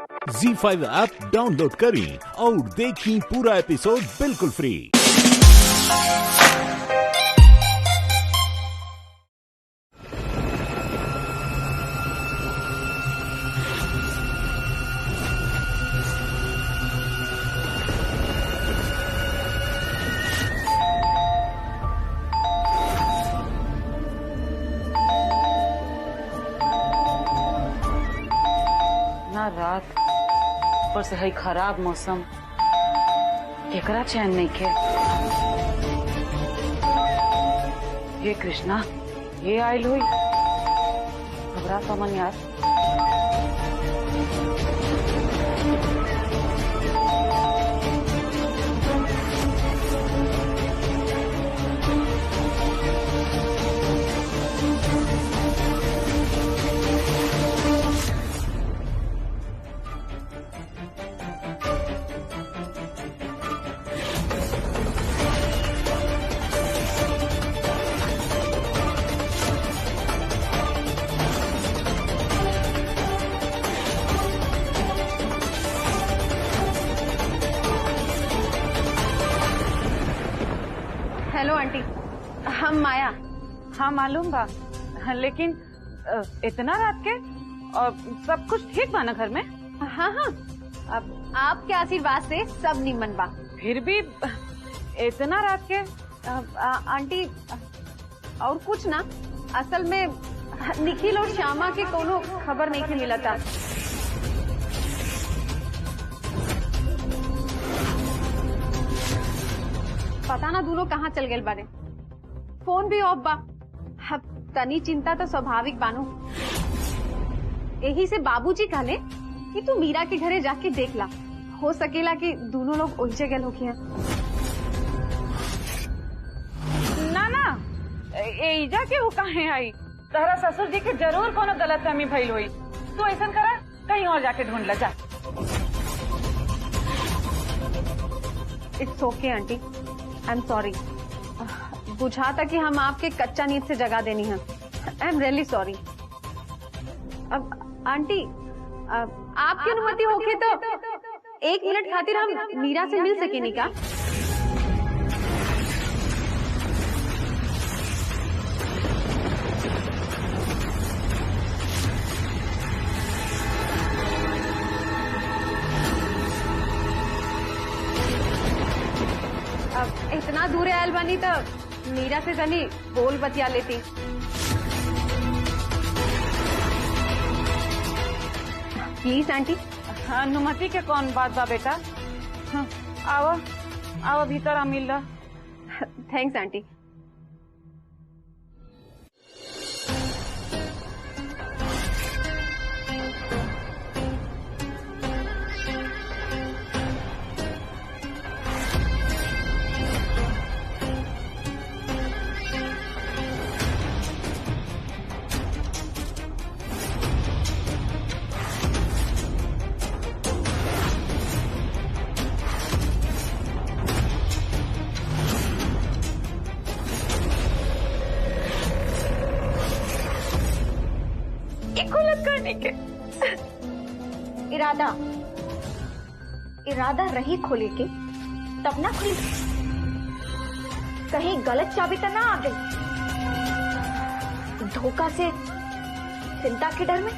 ZEE5 app download करें और देखें पूरा एपिसोड बिल्कुल फ्री। ना रात पर से है खराब मौसम, एकरा चैन नहीं के। ये कृष्णा ये आयल हुई घबरा समन यार। हेलो आंटी, हम माया। हाँ मालूम बा, लेकिन इतना रात के और सब कुछ ठीक बा ना घर में? हाँ हाँ, अब आपके आशीर्वाद से सब निमन बा। फिर भी इतना रात के आंटी और कुछ ना, असल में निखिल और श्यामा के कोनो खबर नहीं के मिला था। पता ना दोनों कहाँ चल गए बारे। फोन भी ऑफ बा। अब तनी चिंता तो स्वाभाविक बानू। यही से बाबूजी कहले कि तू मीरा के घरे जाके देख ला, हो सकेला कि दोनों लोग वही जगह होखिया। ना ना एजा के वो कहे आई, तहरा ससुर जी के जरूर कोनो गलतफहमी भइल हुई। तू ऐसा करा, कहीं और जाके ढूंढ ला जा। It's okay aunty, I am sorry. बुझा था कि हम आपके कच्चा नींद से जगा देनी है। I am really sorry. अब आंटी आपकी अनुमति होगी तो 1 मिनट खातिर हम मीरा से मिल सकेनी का? अब इतना दूर आयल बनी तो मीरा से जनी बोल बतिया लेती। Please aunty. अनुमति के कौन बात बा बेटा? हाँ, आवा आवा भीतर आ मिल ला। Thanks aunty. करने के इरादा रही खोले के, तब ना खुली। कहीं गलत चाबी तो ना आ गई, धोखा से चिंता के डर में।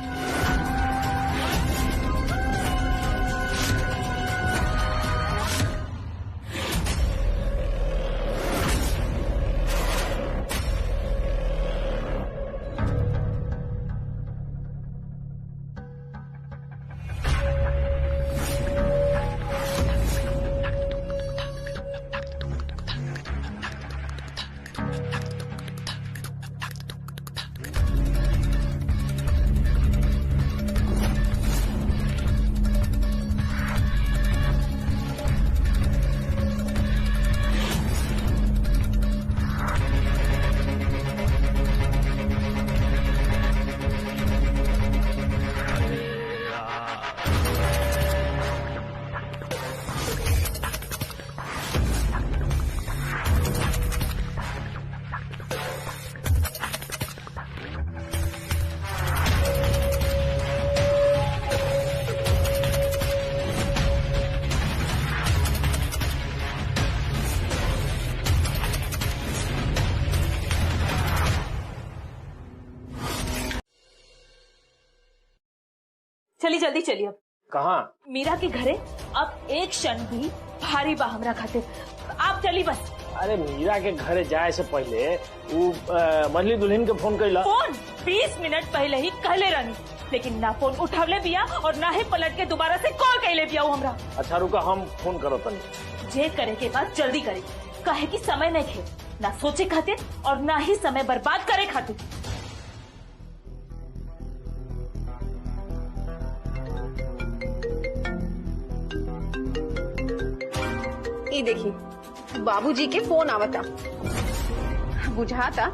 चली जल्दी चलिए। अब कहाँ? मीरा के घरे अब एक क्षण भी भारी बा हमरा खातिर। आप चली बस। अरे मीरा के घरे जाए से पहले वो मछली दुल्हन के फोन कैला। फोन 20 मिनट पहले ही कहले रहनी, लेकिन ना फोन उठावले बिया और ना ही पलट के दोबारा से कॉल कैले बिया हमरा। अच्छा रुका, हम फोन करो तनी। जे करे के बाद जल्दी करे, काहे कि समय नहीं खे, ना सोचे खातिर और ना ही समय बर्बाद करे खातिर। ये देखिए बाबूजी के फोन आवता, बुझाता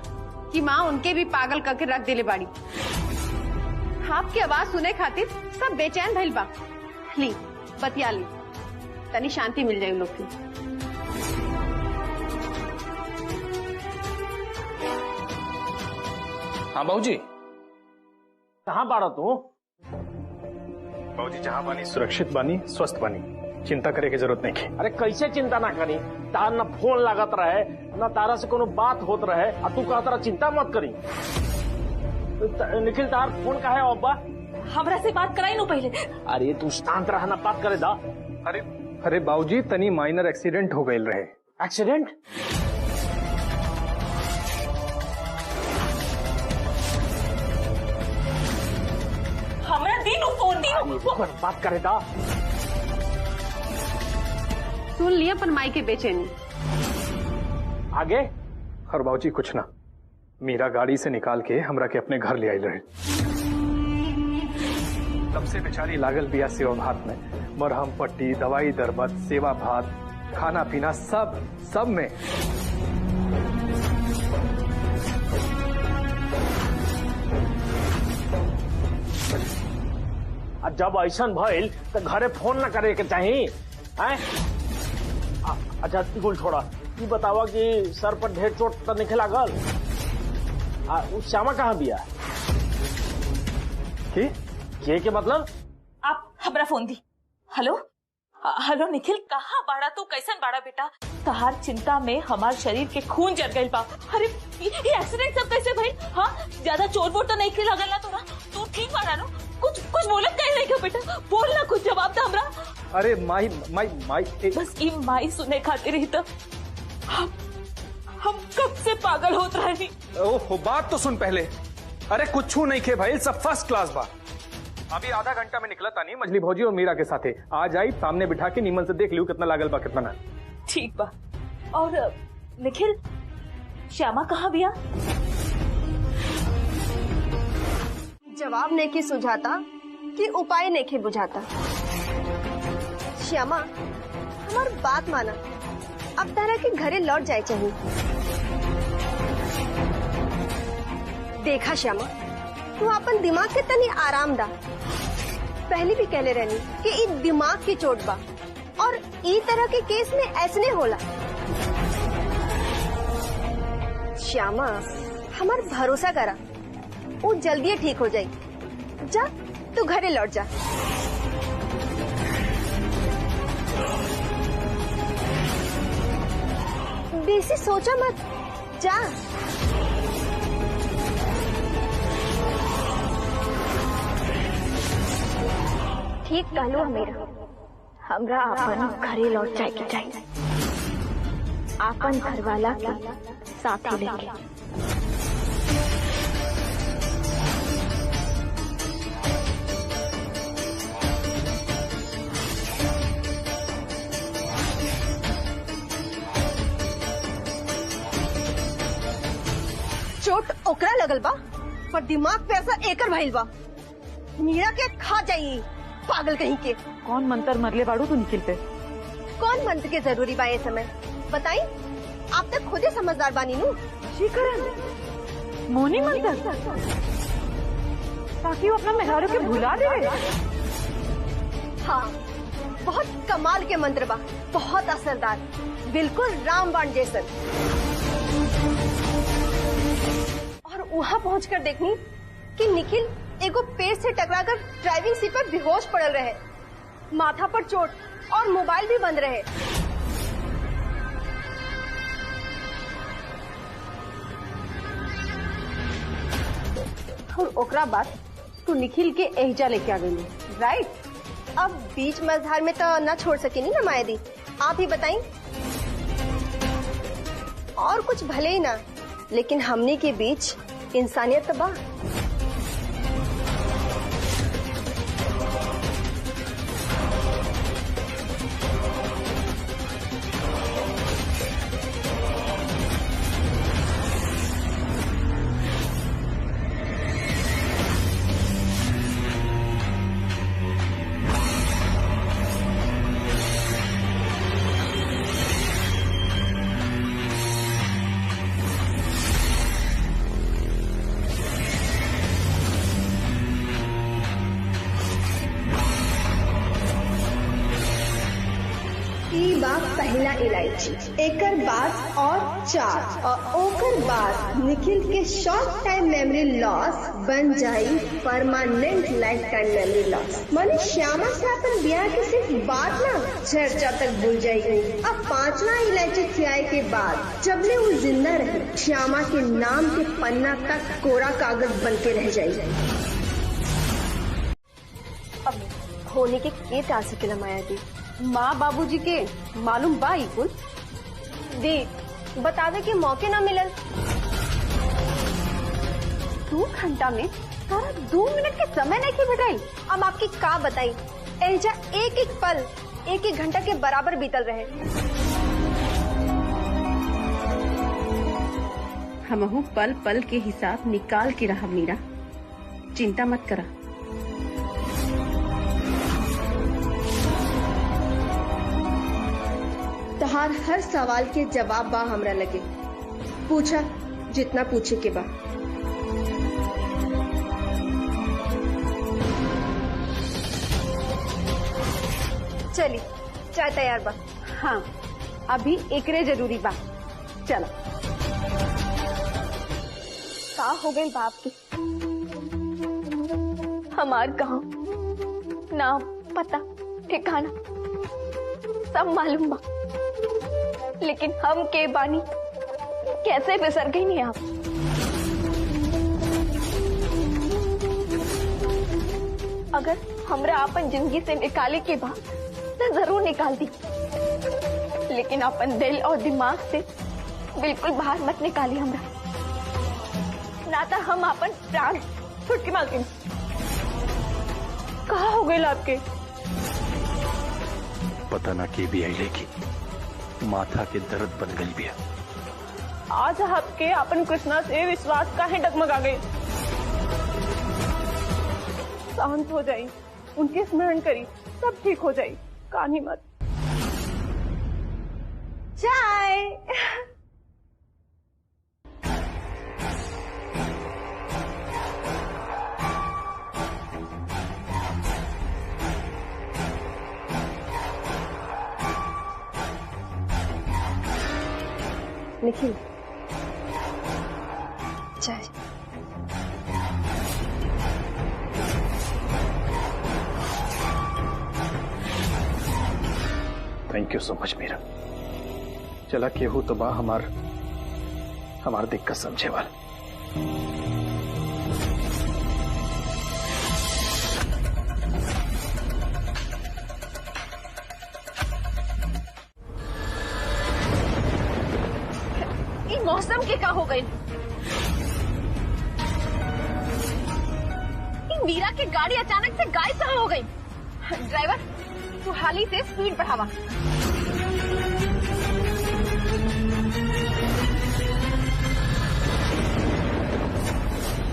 कि माँ उनके भी पागल करके रख दिले बाड़ी। आपकी आवाज सुने खातिर सब बेचैन भइल बा। ली बतिया ली, तनी शांति मिल जाए लोग की। हाँ बाबूजी। कहाँ बाड़ा तू? बाबूजी जहाँ बानी सुरक्षित बानी, स्वस्थ बानी, चिंता करे की जरूरत नहीं की। अरे कैसे चिंता ना करी? तार न फोन लागत रहे न तारा से कोनो बात होत रहे, और तू कहत रहा चिंता मत करी। निखिल तार फोन का है अब्बा? हमरा से बात कराई नो पहले। अरे तू शांत रहा ना, बात करे दा। अरे बाबूजी तनी माइनर एक्सीडेंट हो गई रहे। एक्सीडेंट? हमरा दीनू फोन दीनू। बात करे दा। सुन लिया पर माई के बेचैनी। आगे? और बाबूजी कुछ ना, मीरा गाड़ी से निकाल के हमरा के अपने घर ले आई रहे। तब से बेचारी लागल बिया सेवा भात में, मरहम पट्टी, दवाई दरबत, सेवा भात, खाना पीना सब में। जब ऐसा भइल तो घरे फोन न करे के चाहिए। अच्छा गुल छोड़ा, ये बतावा कि सर पर ढेर चोट तो नहीं लागल? उस श्यामा कहाँ बिया? के मतलब? आप हमरा फोन दी। हेलो हेलो निखिल, कहाँ बाड़ा तू? कैसन बाड़ा बेटा? तहार चिंता में हमार शरीर के खून जर गइल बा। अरे ये एक्सीडेंट सब कैसे भाई? हाँ ज्यादा चोट वोट तो नहीं के लगल ना तोरा? तू ठीक बाड़ा ना? कुछ बोलत कहीं नहीं क्यों बेटा? बोल ना, कुछ जवाब दे हमरा। अरे माई बस ई माई सुने खातिर ही तो हम कब से पागल होत रही। ओहो बात तो सुन पहले। अरे कुछ नहीं खे भाई, सब फर्स्ट क्लास बा। अभी आधा घंटा में निकला तानी मछली भौजी और मीरा के साथे। आ जाई सामने बिठा के नीमन से देख लियो कितना लागल बा कितना ना। ठीक बा। और निखिल, श्यामा कहाँ बिया? जवाब नहीं की सुझाता कि उपाय नहीं की बुझाता। श्यामा हमार बात माना, अब तारा के घरे लौट जाए चाहिए। देखा श्यामा, तू अपन दिमाग के तनी आराम दा। पहले भी कहले रहनी कि ई दिमाग की चोट बा और ई तरह के केस में ऐसने होला। श्यामा हमार भरोसा करा, वो जल्दी ठीक हो जाए। जा तू घरे लौट जा। बेसी सोचा मत, जा। ठीक कहलो मेरा, हमरा अपन घरे लौट जाए के चाहिए, अपन घरवाला के साथ लेके। चोट ओकरा लगल बा पर दिमाग पे ऐसा एकर भइल बा। मीरा के खा जाइए पागल कहीं के। कौन मंत्र मरले बाड़ू तू निखिल पे? कौन मंत्र के जरूरी बा ये समय बताई? आप तक खुद ही समझदार बानी नू। मोनी मंत्र ताकि वो अपना मेहरारू के भुला दे। हाँ बहुत कमाल के मंत्र बा, बहुत असरदार, बिल्कुल रामबाण जैसन। और वहाँ पहुँचकर देखनी कि निखिल एगो पेड़ से टकराकर ड्राइविंग सीट पर बेहोश पड़ल रहे, माथा पर चोट और मोबाइल भी बंद रहे। और ओकरा बाद तू निखिल के एहजा लेके आ गई। राइट। अब बीच मझधार में तो ना छोड़ सके नहीं ना माया दी, आप ही बताई। और कुछ भले ही ना, लेकिन हमने के बीच इंसानियत तो बा। पहला इलायची, एकर बाद और 4 और ओकर बाद निखिल के शॉर्ट टाइम मेमोरी लॉस बन जाई permanent life time memory loss. माने श्यामा से अपन ब्याह के सिर्फ बात ना चर्चा तक भूल जाएगी। अब 5वां इलायची खिलाए के बाद जबले वो जिंदा रहे, श्यामा के नाम के पन्ना तक कोरा कागज बन के रह जाएगी। अब होने के टाल सकेला माया दी। माँ बाबूजी के मालूम बा ही कुछ दी बतावे के मौके ना मिलल। 2 घंटा में सारा 2 मिनट के समय नहीं की बताई। अब आपकी का बताई, एजा एक एक पल 1-1 घंटा के बराबर बीतल रहे। हमहू पल पल के हिसाब निकाल के रहा मीरा, चिंता मत करा। तहार हर सवाल के जवाब बा हमरा लगे, पूछा जितना पूछे के बा। चली चाय तैयार बा। हाँ अभी एकरे जरूरी बा, चलो। का हो गई बाप की, हमार गांव नाम पता ठिकाना सब मालूम बा, लेकिन हम के बानी कैसे बिसर गई नहीं आप। अगर हमरा अपन जिंदगी से निकाले के बाद तो जरूर निकाल दी, लेकिन अपन दिल और दिमाग से बिल्कुल बाहर मत निकाली हमरा, ना तो हम अपन प्राण छुट के मांगे। कहाँ हो गए आपके? पता ना के भी आई, लेकिन माथा के दर्द बन गई भी। आज आपके अपन कृष्णा से विश्वास का है डगमगा गए। शांत हो जाई, उनके स्मरण करी, सब ठीक हो जाई, कानी मत। चाय निखिल चाय। Thank you so much Meera. चला केहू तो बा हमार दिक्कत समझे वाला। मौसम के का हो गई? मीरा की गाड़ी अचानक से गायब कहाँ हो गई? ड्राइवर तू हाली से स्पीड बढ़ावा।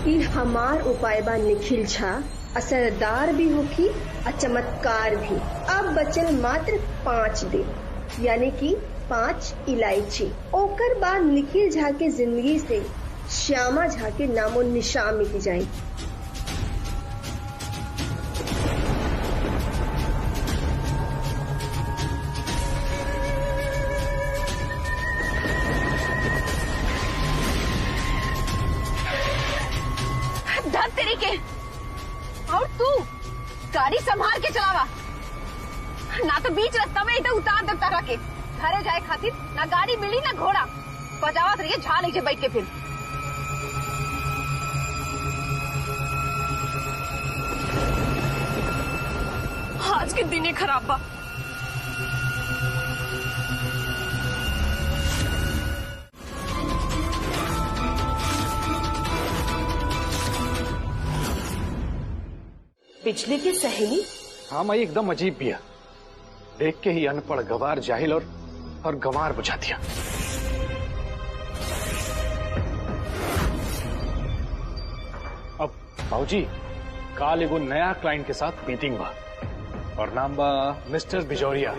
ई हमार उपाय बा निखिल झा, असरदार भी होगी और चमत्कार भी। अब बचल मात्र 5 दिन, यानी कि 5 इलायची। ओकर बाद निखिल झा के जिंदगी से श्यामा झा के नामो निशान मिट जाए। धर तेरी के, और तू गाड़ी संभाल के चलावा, ना तो बीच रास्ता में इधर उतार देता रखे। घरे जाए खातिर ना गाड़ी मिली ना घोड़ा, बजावत रहिए झा नीचे बैठ के। फिर आज के दिन खराब बा। बिजली की सहेली? हाँ माई, एकदम अजीब भी है। देख के ही अनपढ़, गवार, जाहिल और गंवार बुझा दिया। अब बाबूजी, काल एगो नया क्लाइंट के साथ मीटिंग बा और नाम बा मिस्टर बिजोरिया।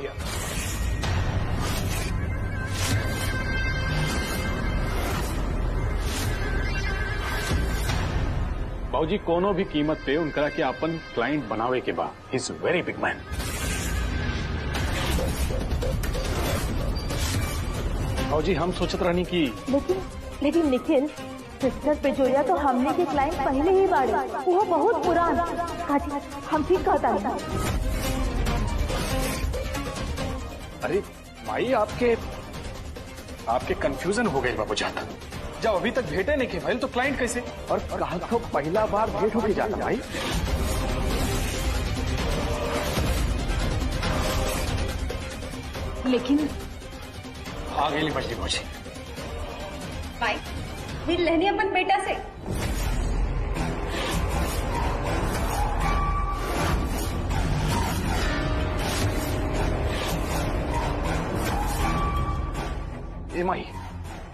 बाबूजी, कोनो भी कीमत पे उनकरा के अपन क्लाइंट बनावे के बा। He is very big man. बाबूजी, हम सोचत रहनी कि लेकिन निखिल, मिस्टर बिजोरिया तो हमने के क्लाइंट पहले ही बाड़े, वो बहुत पुरान। हम ठीक कहता नहीं। अरे माई, आपके कंफ्यूजन हो गई बाबू जाता। जब अभी तक भेटे नहीं के भाई तो क्लाइंट कैसे? और कहा तो पहला बार भेंट होके जाता भाई। लेकिन आ गई मछली भौजी। भाई फिर लेनी अपन बेटा से।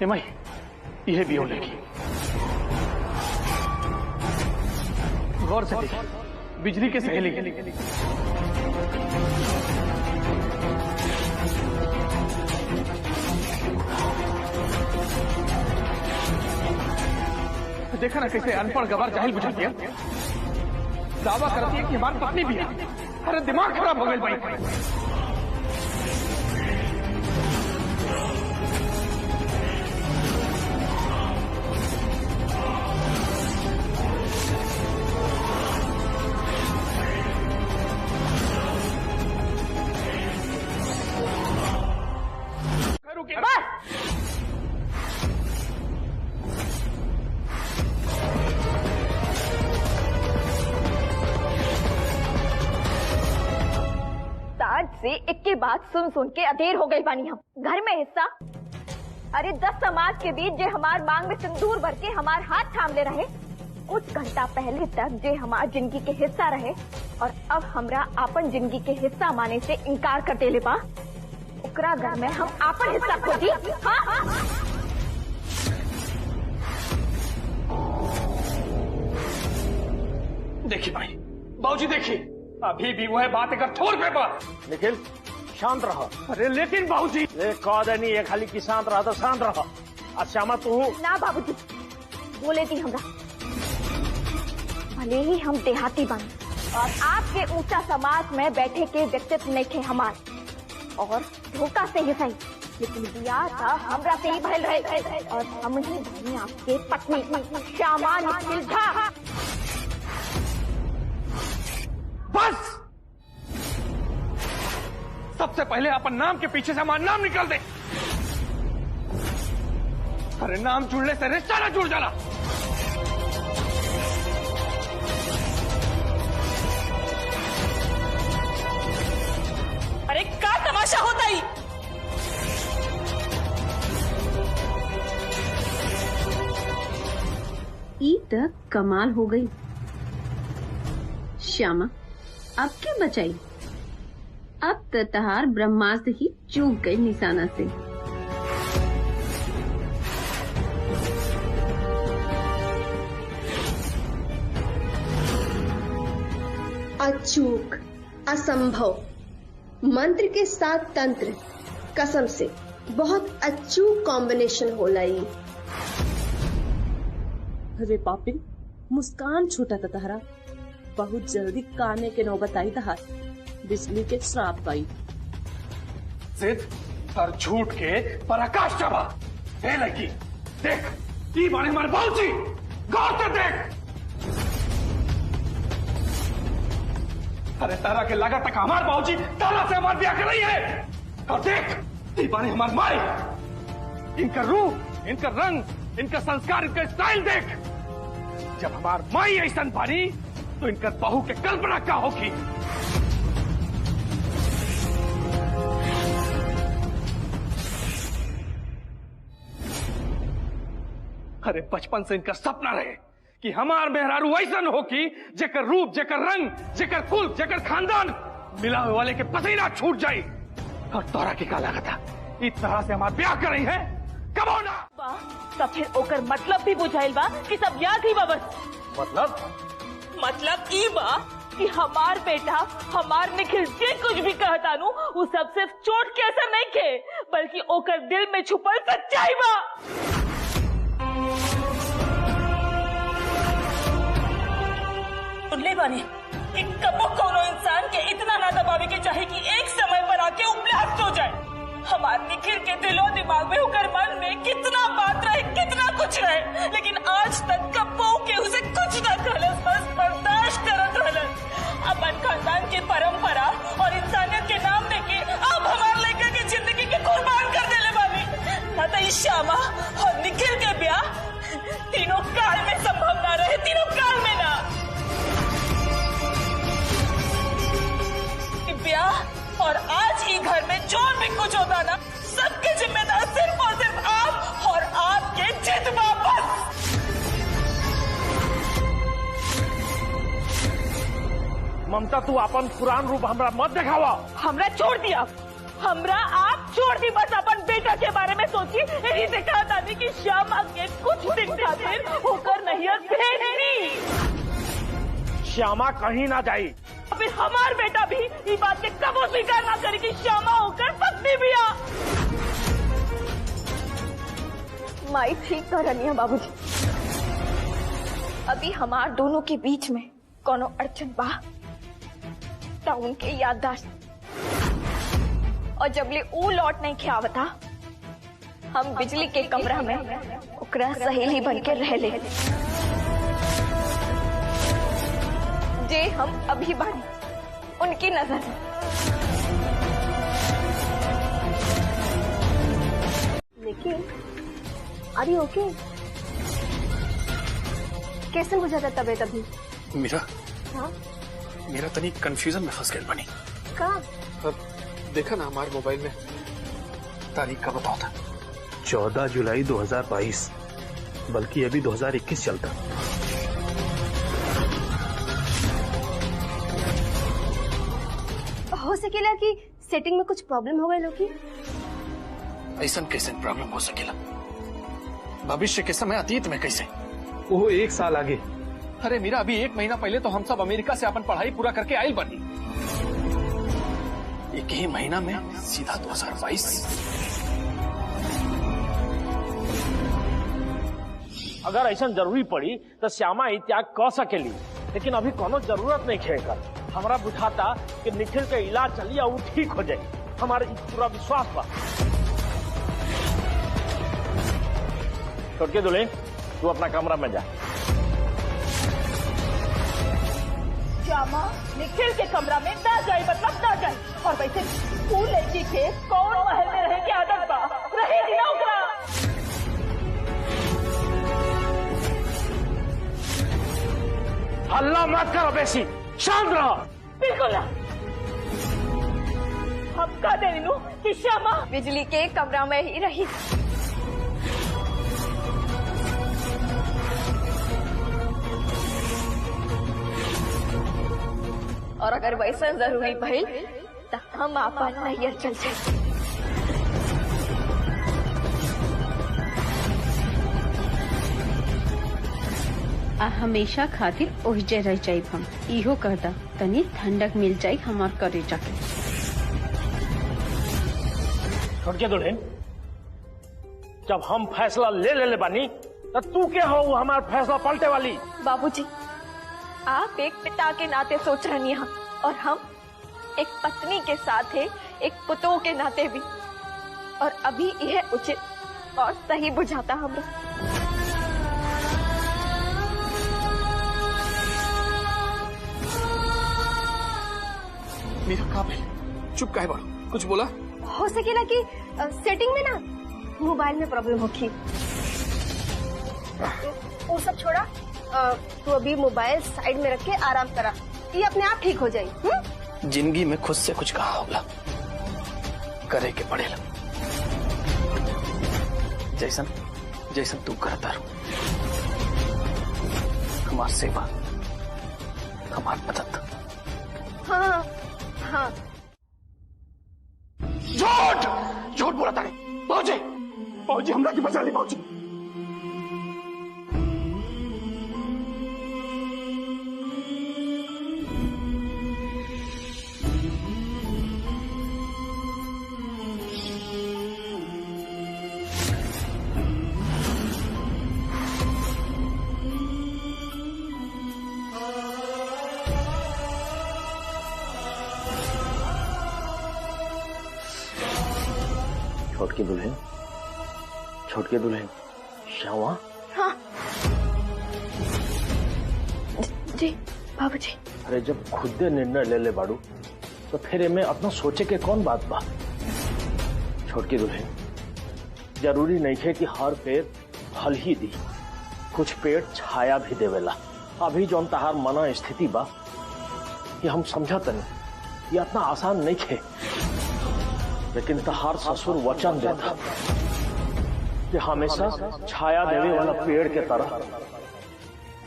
एमाई यह भी हो लगी। गौर से देखिए, बिजली के सहेली। देखा ना कैसे अनपढ़, गवार, जाहिल बुझा दिया। दावा करती है कि हमारी पत्नी भी है। अरे दिमाग खराब हो गई भाई। से एक के बाद सुन के अधेर हो गई बानी। हम घर में हिस्सा, अरे 10 समाज के बीच जे हमार मांग में सिंदूर भर के हमार हाथ थाम ले रहे, कुछ घंटा पहले तक जे हमार जिंदगी के हिस्सा रहे, और अब हमरा आपन जिंदगी के हिस्सा माने से इनकार कर देले बा। ओकरा घर में हम आपन हिस्सा खोजी। हाँ? देखिए भाई, बाबूजी देखिए, अभी भी वो है बात अगर थोड़ पे बात। निखिल, शांत रहो। अरे लेकिन बाबूजी, कह देनी एक खाली की शांत रहा तो शांत रहो। श्यामा तू ना बाबूजी, बोले थी हमरा, भले ही हम देहाती बन और आपके ऊंचा समाज में बैठे के व्यक्तित्व नहीं थे हमार, और धोखा से ही सही, लेकिन बियाह था हमरा से ही भइल रहे, और हम ही बनी आपके पत्नी श्यामा निखिल झा। बस सबसे पहले अपन नाम के पीछे से हमारा नाम निकाल दे। अरे नाम जुड़ने से रिश्ता ना जुड़ जाला। अरे क्या तमाशा होता ही? ई तक कमाल हो गई। श्यामा अब क्या बचाई? अब तो तहार ब्रह्मास्त्र ही चूक गई निशाना से। अचूक, असंभव, मंत्र के साथ तंत्र, कसम से बहुत अचूक कॉम्बिनेशन होला ये। अरे पापिन, मुस्कान छूटा था तहरा, बहुत जल्दी काने के नौबत आई तहार, बिजली के श्राप पाई। जिद सर झूठ के पराकाष्ठा बा। हे लड़की देख, ई बारे हमारे बाबूजी, गौर से देख। अरे तारा के लगा तक हमारे बाबूजी तारा से हमारे ब्याह कर रही है, और देख ई बारे हमारे माई, इनका रूप, इनका रंग, इनका संस्कार, इनका स्टाइल देख। जब हमार माई ऐसा बानी तो इनका बहू के कल्पना क्या होगी। अरे बचपन से इनका सपना रहे कि हमार मेहरारू ऐसन हो कि जेकर रूप, जेकर रंग, जेकर कुल, जेकर खानदान मिलावे वाले के पसीना छूट जाए। और तोरा की का लागत था इस तरह से हमार ब्याह कर रही है? कबो ना। तब फिर ओकर मतलब भी बुझाइल बा कि सब याद ही बा बस। मतलब ई बा कि हमार बेटा, हमार निखिल जे कुछ भी कहता नु वो सब सिर्फ चोट के असर नहीं के, बल्कि ओकर दिल में छुपल सच्चाई बा। सुनले बानी कि कबो कोनो इंसान के इतना ना दबावे के चाहे कि एक समय पर आके उपलब्ध हो जाए। हमार निखिल के दिलो दिमाग में होकर मन में कितना बात रहे, कितना कुछ रहे, लेकिन आज तक कबो के उसे कुछ न कहलस, बस बर्दाश्त करत रहलस। अपन खानदान की परंपरा और इंसानियत के नाम देके अब हमार लड़का की जिंदगी के कुर्बान कर देले बानी। ना तो इस श्यामा और निखिल के ब्याह तीनों काल में संभव ना रहे, तीनों काल में ना। ब्याह और आज ही घर में जो भी कुछ होता ना, सबके जिम्मेदार सिर्फ और सिर्फ आप और आपके जिद वापस। ममता तू अपन पुरान रूप हमरा मत दिखावा। हमरा छोड़ दिया, हमरा आप छोड़ दी, बस अपन बेटा के बारे में सोची। यही से कहा था कि श्यामा के कुछ दिन खातिर होकर नहीं भेजनी। श्यामा कहीं ना जाई। फिर हमार बेटा भी ये बात के कबो स्वीकार ना करे कि श्यामा होकर पत्नी भी आ। माई ठीक कह रही है बाबूजी। अभी हमार दोनों के बीच में कोनो अड़चन बा तो उनके याददाश्त और जबले ऊ लौट नहीं खियावता, हम बिजली के कमरा में ओकरा सहेली बन के रह ले। जे हम अभी बानी उनकी नजर में। लेकिन अरे ओके, कैसे हो जाता तबीयत अभी? मीरा, हाँ मेरा तनी कंफ्यूजन में फंस गई बनी। का? अब देखा ना हमारे मोबाइल में तारीख का बताओ था 14 जुलाई 2022, बल्कि अभी 2021 चलता। हो सकेला कि सेटिंग में कुछ प्रॉब्लम हो गई लोकी। ऐसा कैसे प्रॉब्लम हो सकेला? भविष्य के समय अतीत में कैसे? वो 1 साल आगे। अरे मीरा, अभी 1 महीना पहले तो हम सब अमेरिका से अपन पढ़ाई पूरा करके आयल बनी। एक ही महीना में सीधा 2022। अगर ऐसा जरूरी पड़ी तो श्यामा ही त्याग कर सकेली, लेकिन अभी कोनो जरूरत नहीं खेकर। हमारा बुझाता कि निखिल के इलाज चलिए वो ठीक हो जाए, हमारे पूरा विश्वास बा। छोटके दुल्हन, तू अपना कमरा में जा। श्यामा निखिल के कमरा में ना जाए, मतलब ना जाए। और वैसे तू लड़की के कौन महल में रहे की आदत बा, रहेगी ना ओकरा। हल्ला मत करो बेसी, शांत रहो। बिल्कुल ना। हम कह दे नु कि श्यामा बिजली के कमरा में ही रही। और अगर वैसा जरूरी भइल तो हम अपन नैयर चल जाए। हमेशा खातिर ओहिजे रह जाए। हम इहो कहता तनी ठंडक मिल जाए हमार करे जाके। छोटके दुल्हन, जब हम फैसला ले बानी तो तू क्या हो हमारा फैसला पलटे वाली? बाबूजी, आप एक पिता के नाते सोच रही हैं और हम एक पत्नी के साथ है, एक पुतों के नाते भी। और अभी यह उचित और सही बुझाता हमरा। मीरा कहाँ पे? चुप काहे बाड़ो? कुछ बोला? हो सकेला कि सेटिंग में ना मोबाइल में प्रॉब्लम होगी। वो सब छोड़ा, तू अभी मोबाइल साइड में रख के आराम करा, ये अपने आप ठीक हो जाए। जिंदगी में खुद से कुछ कहा होगा, करे के पड़ेला। जैसन जैसे तू करता रहो, हमार सेवा, हमार मदद। हाँ हाँ। झूठ झूठ बोला तारे। बाबूजी बाबूजी हमरा की बचा ली बाबूजी। छोटकी दुल्हन श्यामा। हाँ जी बाबूजी। अरे जब खुद निर्णय ले बाड़ू तो फिर में अपना सोचे के कौन बात बा। छोटकी दुल्हन, जरूरी नहीं है कि हर पेड़ फल ही दी, कुछ पेड़ छाया भी देवेला। अभी जो तहार मना स्थिति बा कि हम समझत नहीं, ये इतना आसान नहीं है, लेकिन तहार ससुर वचन देता कि हमेशा छाया देवे वाला पेड़ के तरह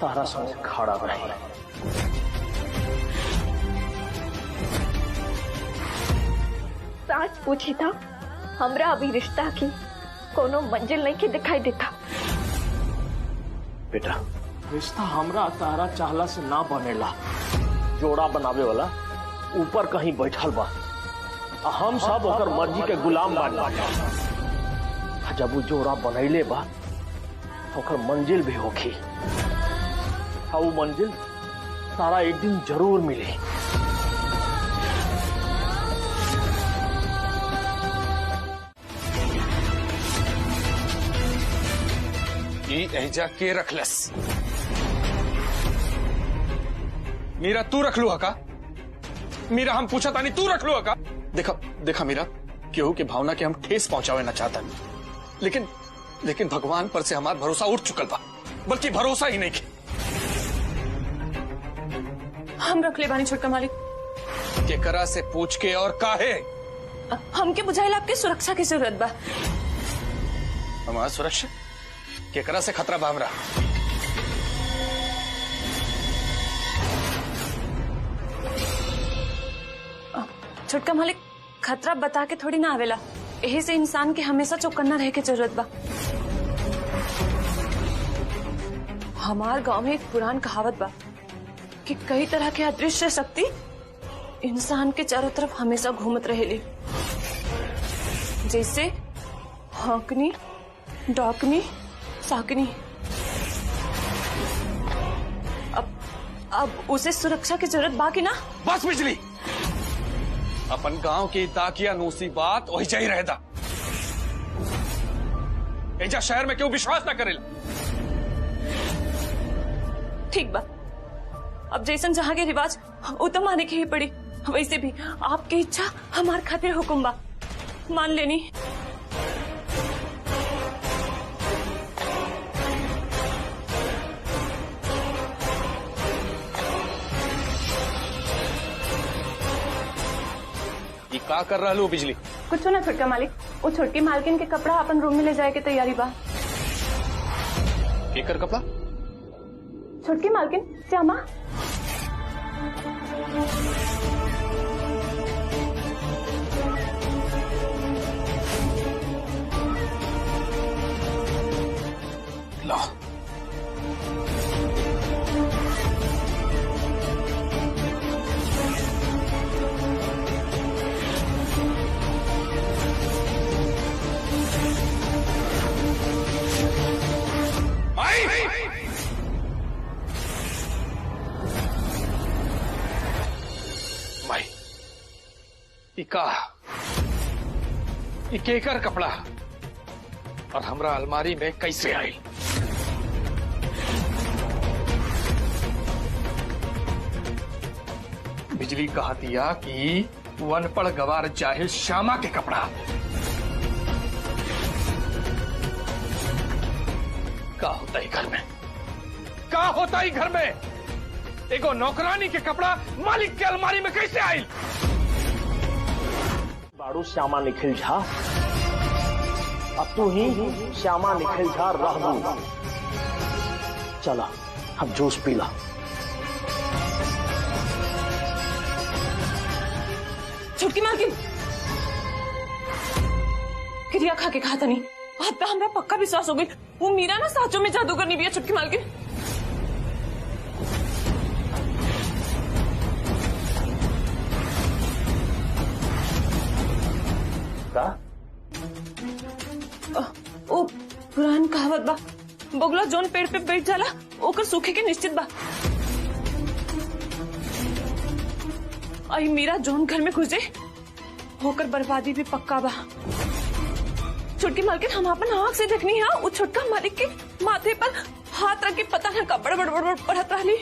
तारा संग खड़ा रहे। सच पूछी था, हमरा अभी रिश्ता की कोनो मंजिल नहीं के दिखाई देता। बेटा, रिश्ता हमरा तारा चाहला से ना बनेला। जोड़ा बनावे वाला ऊपर कहीं बैठल बा, हम सब ओकर मर्जी के गुलाम बानी। जब वो जोड़ा बनैले बा ओकर मंजिल भी होखी, और वो मंजिल तारा एक दिन जरूर मिली। एजा के रखलस? मीरा तू रख लू हका? मीरा हम पूछा तानी तू रख लू हका? देखा देखा मीरा, केहू के भावना के हम ठेस पहुंचावे ना चाहता, लेकिन भगवान पर से हमारा भरोसा उठ चुकल बा, बल्कि भरोसा ही नहीं के। हम रख ले बानी छोटका मालिक। केकरा से पूछ के और काहे? हमके बुझाइल आपके सुरक्षा की जरूरत बा। हमारा सुरक्षा? केकरा से खतरा बा हमरा? छोटका मालिक, खतरा बता के थोड़ी ना आवेला, यही से इंसान के हमेशा चौकन्ना रह के जरूरत बा। हमार गांव में एक पुरान कहावत बा कि कई तरह के अदृश्य शक्ति इंसान के चारों तरफ हमेशा घूमत रहेली, जैसे हॉकनी, डॉकनी, साकनी। अब उसे सुरक्षा की जरूरत बाकी ना। बस बिजली, अपन गांव की ताकिया नूसी बात वही चाहिए रहता। एजा शहर में क्यों विश्वास ना करेला? ठीक बा, अब जैसन जहाँ के रिवाज वो तो माने के ही पड़ी। वैसे भी आपकी इच्छा हमार खातिर हुक्म बा, मान लेनी। ये का कर रहा लो बिजली? कुछ ना छोटका मालिक, वो छोटकी मालकिन के कपड़ा अपन रूम में ले जाए के तैयारी बा। केकर कपड़ा? छोटकी मालकिन श्यामा। लो केकर कपड़ा और हमरा अलमारी में कैसे आई? बिजली कहा दिया कि वनपड़ गवार चाहे श्यामा के कपड़ा। का होता ही घर में? का होता ही घर में? एगो नौकरानी के कपड़ा मालिक के अलमारी में कैसे आई? बाड़ू श्यामा निखिल झा, अब तू ही श्यामा निखिल झा रह दू। चला हम जूस पीला। छुटकी मालकिन क्रिया खा के कहा था नहीं, आप पे हमरा पक्का विश्वास हो गई। वो मीरा ना साचों में जादू करनी भी है। छुटकी मालकिन का ओ पुरान कहावत बा, बगुला जोन पेड़ पे बैठ जाला ओकर सूखे के निश्चित बा। आई मीरा जोन घर में घुसे होकर बर्बादी भी पक्का बा। छुटकी मालकिन हम अपन आँख से देखनी है वो छुटका मालिक के माथे पर हाथ रख के पता न कब बड़ बढ़त रही।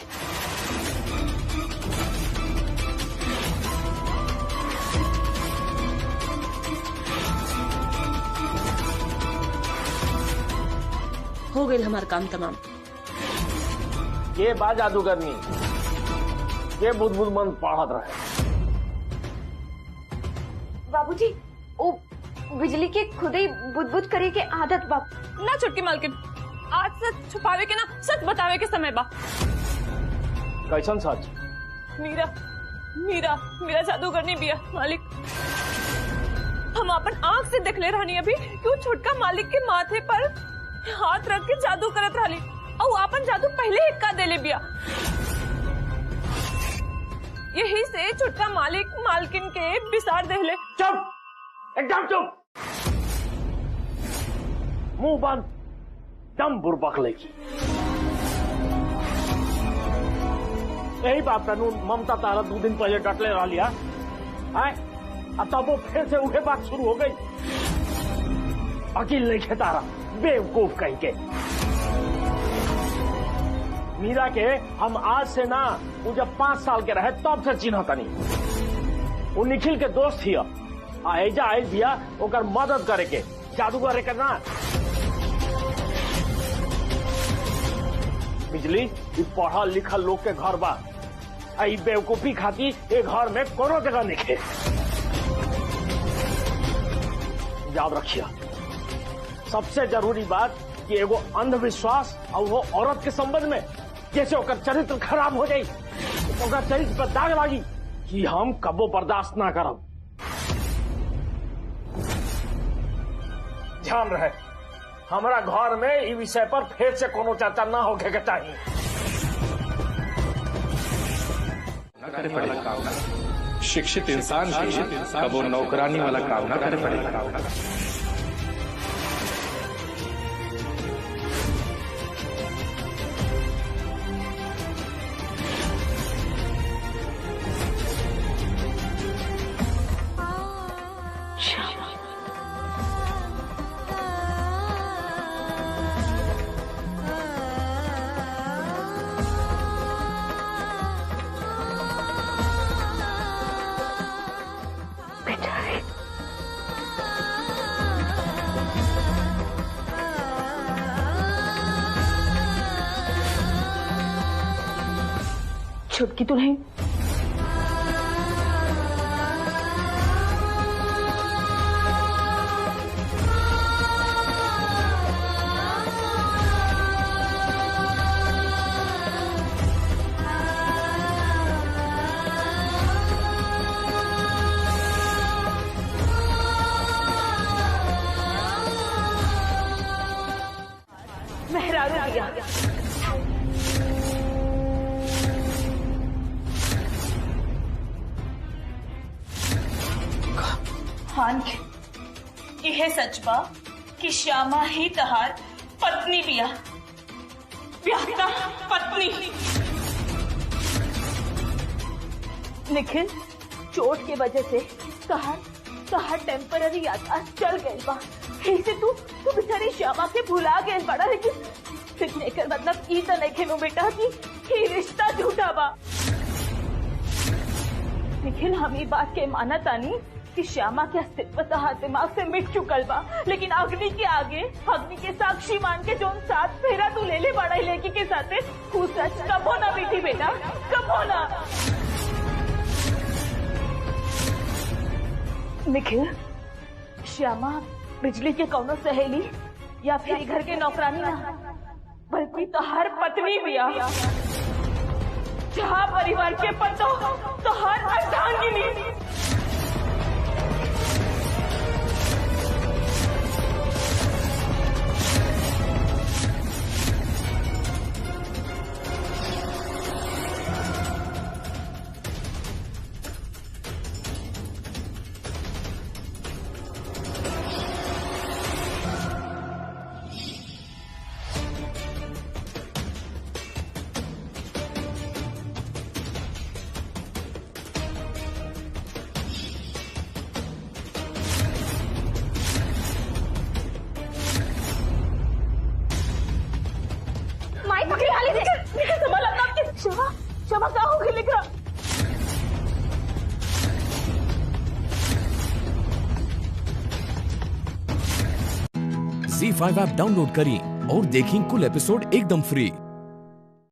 हो गई हमारा काम तमाम। ये बा जादूगरनी, ये बुद्ध मन पढ़त रहे। बाबूजी ओ बिजली के खुद ही बुदबुद करे के आदत बा ना। छुटकी मालकिन आज सच छुपावे के ना सच बतावे के समय बा। कैसन सच? मीरा मीरा मीरा जादूगरनी बिया मालिक। हम अपन आँख से देख ले रहनी अभी कि वो छुटका मालिक के माथे पर हाथ रख के जादू करत रही और अपन जादू पहले ही का देले बिया। यही से छुटका मालिक मालकिन के बिसार देले। चुप, एकदम चुप, मुंह बंद, दम बुरबक लेगी। यही बात तनु ममता तारा 2 दिन पहले डटले रह लिया है, अब तब वो फिर से उठे बात शुरू हो गई। अकील नहीं खे तारा, बेवकूफ कहीं के। मीरा के हम आज से ना, वो जब 5 साल के रहे तब से चिन्ह तनी। वो निखिल के दोस्त ही आयजा आयल दिया ओकर मदद करे के, जादूगर करना। बिजली ये पढ़ल लिखल लोग के घर बा, आई बेवकूफी खाती ए घर में कोनो जगह निखे। याद रखिया, सबसे जरूरी बात कि एगो अंधविश्वास और वो औरत के संबंध में जैसे ओकर चरित्र खराब हो जाये, ओकर चरित्र पर दाग लागी कि हम कबो बर्दाश्त ना करब। ध्यान रहे, हमारा घर में इस विषय पर फिर से कोनो चर्चा ना होके के चाहिए। शिक्षित इंसान कबो नौकरानी वाला काम ना करे पड़ेगा। छुटकी दुल्हन मेहरारू दिया। हाँ यह सच बा कि श्यामा ही तहार पत्नी बिया, प्यासा पत्नी। निखिल चोट के वजह से तहार टेम्पररी याददाश्त चल गई बा, ऐसे तू बेचारी श्यामा के भुला गए बड़ा। लेकिन एकर मतलब ई तो नहीं खेलू बेटा कि रिश्ता झूठा बा। निखिल हम ये बात के माना तानी कि श्यामा के अस्तित्व तहार दिमाग से मिट चुकल बा, लेकिन अग्नि के आगे अग्नि के साक्षी मान के जो 7 फेरा तू ले बड़ा लड़की के साथ सच कबो ना बेटी बेटा, कबो ना। श्यामा बिजली के कौनो सहेली या फिर घर के नौकरानी ना, बल्कि तोहार पत्नी भी आ, जहाँ परिवार के पतो तोहार अर्धांगिनी। क्षमा क्या होगी लेकर ZEE5 ऐप डाउनलोड करें और देखें कुल एपिसोड एकदम फ्री।